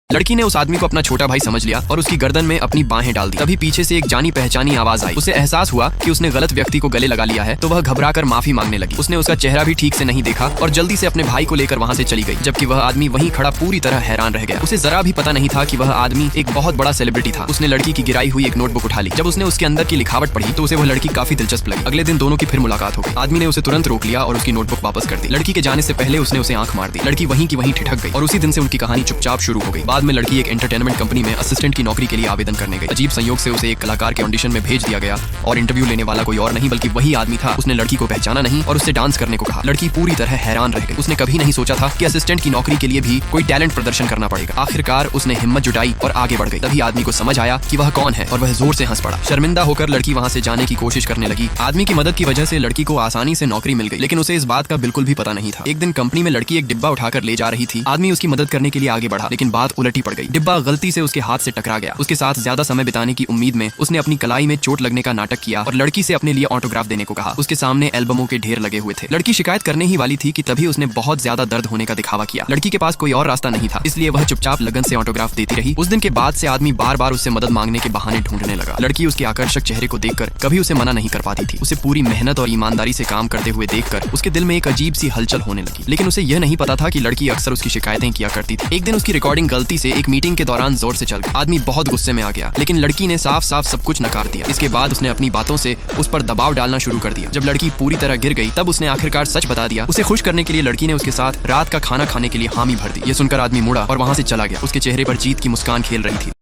लड़की ने उस आदमी को अपना छोटा भाई समझ लिया और उसकी गर्दन में अपनी बाहें डाल दी। तभी पीछे से एक जानी पहचानी आवाज आई। उसे एहसास हुआ कि उसने गलत व्यक्ति को गले लगा लिया है, तो वह घबराकर माफी मांगने लगी। उसने उसका चेहरा भी ठीक से नहीं देखा और जल्दी से अपने भाई को लेकर वहाँ से चली गई, जबकि वह आदमी वहीं खड़ा पूरी तरह हैरान रह गया। उसे जरा भी पता नहीं था कि वह आदमी एक बहुत बड़ा सेलिब्रिटी था। उसने लड़की की गिराई हुई एक नोटबुक उठा ली। जब उसने उसके अंदर की लिखावट पढ़ी तो उसे वह लड़की काफी दिलचस्प लगी। अगले दिन दोनों की फिर मुलाकात हो गई। आदमी ने उसे तुरंत रोक लिया और उसकी नोटबुक वापस कर दी। लड़की के जाने से पहले उसने उसे आंख मार दी। लड़की वहीं की वहीं ठिठक गई और उसी दिन से उनकी कहानी चुपचाप शुरू हो गई। बाद में लड़की एक एंटरटेनमेंट कंपनी में असिस्टेंट की नौकरी के लिए आवेदन करने गई। अजीब संयोग से उसे एक कलाकार के ऑडिशन में भेज दिया गया और इंटरव्यू लेने वाला कोई और नहीं बल्कि वही आदमी था। उसने लड़की को पहचाना नहीं और उससे डांस करने को कहा। लड़की पूरी तरह हैरान रह गई। उसने कभी नहीं सोचा था कि असिस्टेंट की नौकरी के लिए भी कोई टैलेंट प्रदर्शन करना पड़ेगा। आखिरकार उसने हिम्मत जुटाई और आगे बढ़ गई। तभी आदमी को समझ आया कि वह कौन है और वह जोर से हंस पड़ा। शर्मिंदा होकर लड़की वहाँ से जाने की कोशिश करने लगी। आदमी की मदद की वजह से लड़की को आसानी से नौकरी मिल गई, लेकिन उसे इस बात का बिल्कुल भी पता नहीं था। एक दिन कंपनी में लड़की एक डिब्बा उठाकर ले जा रही थी। आदमी उसकी मदद करने के लिए आगे बढ़ा, लेकिन बात उलटी पड़ गई। डिब्बा गलती से उसके हाथ से टकरा गया। उसके साथ ज्यादा समय बिताने की उम्मीद में उसने अपनी कलाई में चोट लगने का नाटक किया और लड़की से अपने लिए ऑटोग्राफ देने को कहा। उसके सामने एल्बमों के ढेर लगे हुए थे। लड़की शिकायत करने ही वाली थी कि तभी उसने बहुत ज्यादा दर्द होने का दिखावा किया। लड़की के पास कोई और रास्ता नहीं था, इसलिए वह चुपचाप लगन से ऑटोग्राफ देती रही। उस दिन के बाद से आदमी बार बार उससे मदद मांगने के बहाने ढूंढने लगा। लड़की उसके आकर्षक चेहरे को देखकर कभी उसे मना नहीं कर पाती थी। उसे पूरी मेहनत और ईमानदारी से काम करते हुए देखकर उसके दिल में एक अजीब सी हलचल होने लगी। लेकिन उसे यह नहीं पता था कि लड़की अक्सर उसकी शिकायतें किया करती थी। एक दिन उसकी रिकॉर्डिंग गलती से एक मीटिंग के दौरान जोर से चल गई। आदमी बहुत गुस्से में आ गया, लेकिन लड़की ने साफ साफ सब कुछ नकार दिया। इसके बाद उसने अपनी बातों से उस पर दबाव डालना शुरू कर दिया। जब लड़की पूरी तरह गिर गई तब उसने आखिरकार सच बता दिया। उसे खुश करने के लिए लड़की ने उसके साथ रात का खाना खाने के लिए हामी भर दी। ये सुनकर आदमी मुड़ा और वहाँ से चला गया। उसके चेहरे पर जीत की मुस्कान खेल रही थी।